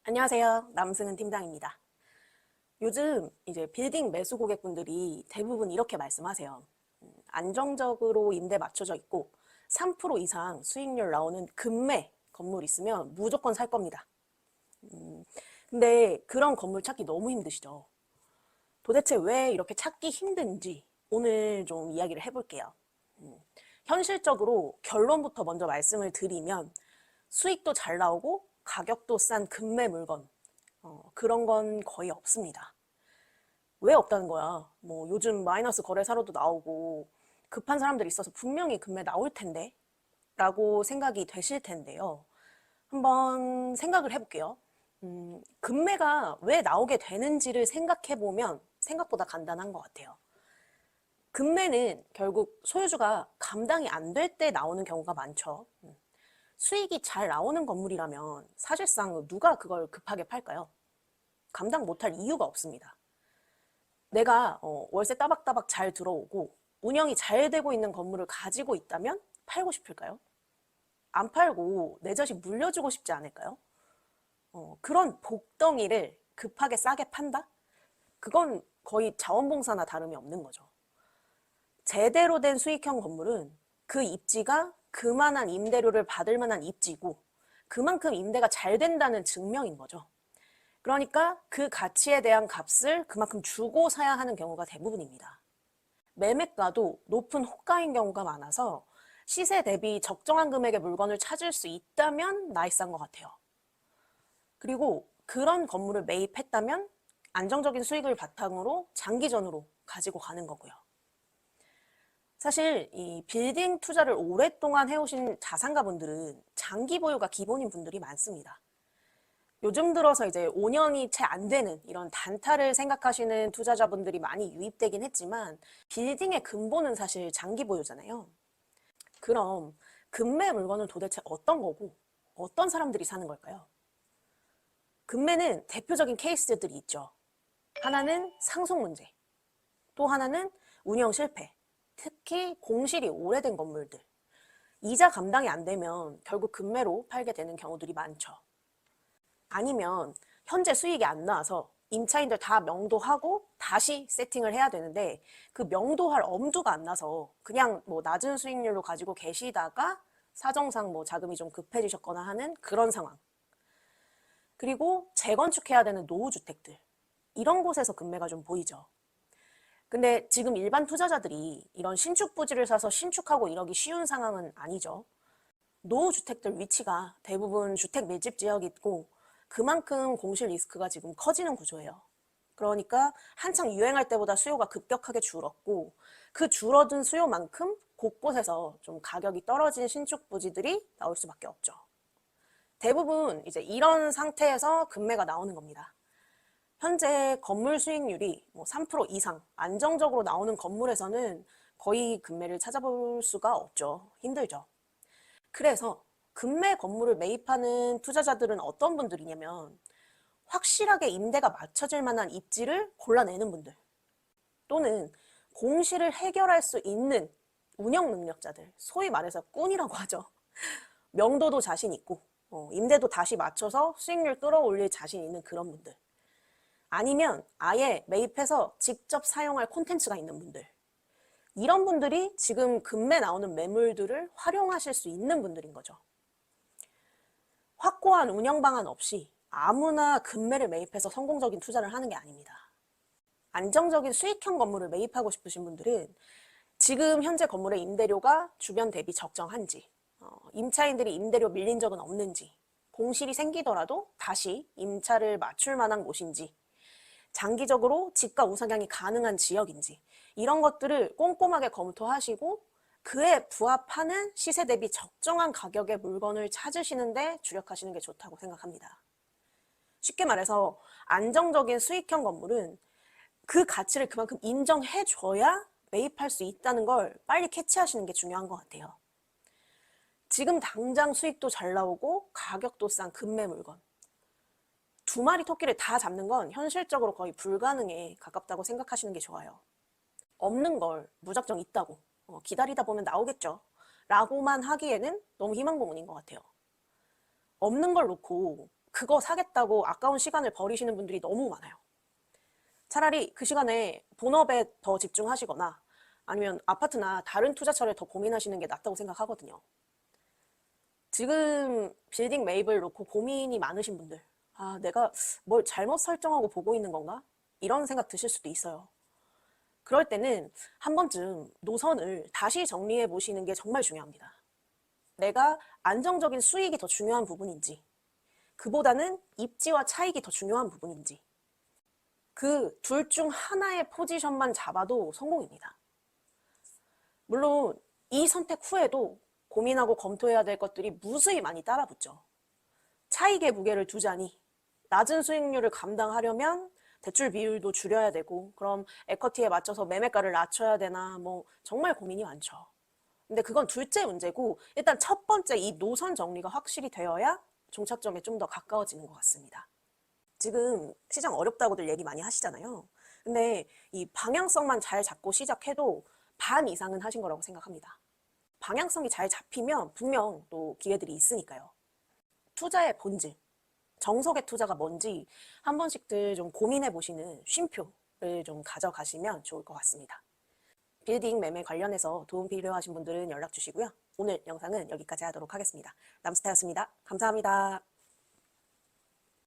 안녕하세요. 남승은 팀장입니다. 요즘 이제 빌딩 매수 고객분들이 대부분 이렇게 말씀하세요. 안정적으로 임대 맞춰져 있고 3% 이상 수익률 나오는 금매 건물 있으면 무조건 살 겁니다. 근데 그런 건물 찾기 너무 힘드시죠? 도대체 왜 이렇게 찾기 힘든지 오늘 좀 이야기를 해볼게요. 현실적으로 결론부터 먼저 말씀을 드리면 수익도 잘 나오고 가격도 싼 금매 물건 그런 건 거의 없습니다. 왜 없다는 거야? 뭐 요즘 마이너스 거래사로도 나오고 급한 사람들이 있어서 분명히 금매 나올 텐데 라고 생각이 되실 텐데요. 한번 생각을 해볼게요. 금매가 왜 나오게 되는지를 생각해보면 생각보다 간단한 것 같아요. 금매는 결국 소유주가 감당이 안 될 때 나오는 경우가 많죠. 수익이 잘 나오는 건물이라면 사실상 누가 그걸 급하게 팔까요? 감당 못할 이유가 없습니다. 내가 월세 따박따박 잘 들어오고 운영이 잘 되고 있는 건물을 가지고 있다면 팔고 싶을까요? 안 팔고 내 자식 물려주고 싶지 않을까요? 그런 복덩이를 급하게 싸게 판다? 그건 거의 자원봉사나 다름이 없는 거죠. 제대로 된 수익형 건물은 그 입지가 그만한 임대료를 받을 만한 입지고 그만큼 임대가 잘 된다는 증명인 거죠. 그러니까 그 가치에 대한 값을 그만큼 주고 사야 하는 경우가 대부분입니다. 매매가도 높은 호가인 경우가 많아서 시세 대비 적정한 금액의 물건을 찾을 수 있다면 나이스한 것 같아요. 그리고 그런 건물을 매입했다면 안정적인 수익을 바탕으로 장기전으로 가지고 가는 거고요. 사실 이 빌딩 투자를 오랫동안 해오신 자산가분들은 장기 보유가 기본인 분들이 많습니다. 요즘 들어서 이제 5년이 채 안 되는 이런 단타를 생각하시는 투자자분들이 많이 유입되긴 했지만 빌딩의 근본은 사실 장기 보유잖아요. 그럼 금매 물건은 도대체 어떤 거고 어떤 사람들이 사는 걸까요? 금매는 대표적인 케이스들이 있죠. 하나는 상속 문제, 또 하나는 운영 실패, 특히 공실이 오래된 건물들. 이자 감당이 안 되면 결국 금매로 팔게 되는 경우들이 많죠. 아니면 현재 수익이 안 나와서 임차인들 다 명도하고 다시 세팅을 해야 되는데 그 명도할 엄두가 안 나서 그냥 뭐 낮은 수익률로 가지고 계시다가 사정상 뭐 자금이 좀 급해지셨거나 하는 그런 상황. 그리고 재건축해야 되는 노후주택들. 이런 곳에서 금매가 좀 보이죠. 근데 지금 일반 투자자들이 이런 신축 부지를 사서 신축하고 이러기 쉬운 상황은 아니죠. 노후주택들 위치가 대부분 주택 밀집 지역이고 그만큼 공실 리스크가 지금 커지는 구조예요. 그러니까 한창 유행할 때보다 수요가 급격하게 줄었고 그 줄어든 수요만큼 곳곳에서 좀 가격이 떨어진 신축 부지들이 나올 수밖에 없죠. 대부분 이제 이런 상태에서 금매가 나오는 겁니다. 현재 건물 수익률이 3% 이상 안정적으로 나오는 건물에서는 거의 금매를 찾아볼 수가 없죠. 힘들죠. 그래서 금매 건물을 매입하는 투자자들은 어떤 분들이냐면 확실하게 임대가 맞춰질 만한 입지를 골라내는 분들 또는 공실을 해결할 수 있는 운영 능력자들, 소위 말해서 꾼이라고 하죠. 명도도 자신 있고 임대도 다시 맞춰서 수익률 끌어올릴 자신 있는 그런 분들 아니면 아예 매입해서 직접 사용할 콘텐츠가 있는 분들 이런 분들이 지금 금매 나오는 매물들을 활용하실 수 있는 분들인 거죠. 확고한 운영 방안 없이 아무나 금매를 매입해서 성공적인 투자를 하는 게 아닙니다. 안정적인 수익형 건물을 매입하고 싶으신 분들은 지금 현재 건물의 임대료가 주변 대비 적정한지, 임차인들이 임대료 밀린 적은 없는지, 공실이 생기더라도 다시 임차를 맞출 만한 곳인지, 장기적으로 집가 우상향이 가능한 지역인지 이런 것들을 꼼꼼하게 검토하시고 그에 부합하는 시세 대비 적정한 가격의 물건을 찾으시는데 주력하시는 게 좋다고 생각합니다. 쉽게 말해서 안정적인 수익형 건물은 그 가치를 그만큼 인정해줘야 매입할 수 있다는 걸 빨리 캐치하시는 게 중요한 것 같아요. 지금 당장 수익도 잘 나오고 가격도 싼 금매 물건. 두 마리 토끼를 다 잡는 건 현실적으로 거의 불가능에 가깝다고 생각하시는 게 좋아요. 없는 걸 무작정 있다고 기다리다 보면 나오겠죠 라고만 하기에는 너무 희망고문인 것 같아요. 없는 걸 놓고 그거 사겠다고 아까운 시간을 버리시는 분들이 너무 많아요. 차라리 그 시간에 본업에 더 집중하시거나 아니면 아파트나 다른 투자처를 더 고민하시는 게 낫다고 생각하거든요. 지금 빌딩 매입을 놓고 고민이 많으신 분들, 아, 내가 뭘 잘못 설정하고 보고 있는 건가? 이런 생각 드실 수도 있어요. 그럴 때는 한 번쯤 노선을 다시 정리해 보시는 게 정말 중요합니다. 내가 안정적인 수익이 더 중요한 부분인지, 그보다는 입지와 차익이 더 중요한 부분인지, 그 둘 중 하나의 포지션만 잡아도 성공입니다. 물론 이 선택 후에도 고민하고 검토해야 될 것들이 무수히 많이 따라붙죠. 차익의 무게를 두자니 낮은 수익률을 감당하려면 대출 비율도 줄여야 되고, 그럼 에쿼티에 맞춰서 매매가를 낮춰야 되나, 뭐 정말 고민이 많죠. 근데 그건 둘째 문제고, 일단 첫 번째 이 노선 정리가 확실히 되어야 종착점에 좀 더 가까워지는 것 같습니다. 지금 시장 어렵다고들 얘기 많이 하시잖아요. 근데 이 방향성만 잘 잡고 시작해도 반 이상은 하신 거라고 생각합니다. 방향성이 잘 잡히면 분명 또 기회들이 있으니까요. 투자의 본질, 정석의 투자가 뭔지 한 번씩들 좀 고민해 보시는 쉼표를 좀 가져가시면 좋을 것 같습니다. 빌딩 매매 관련해서 도움 필요하신 분들은 연락 주시고요. 오늘 영상은 여기까지 하도록 하겠습니다. 남스타였습니다. 감사합니다.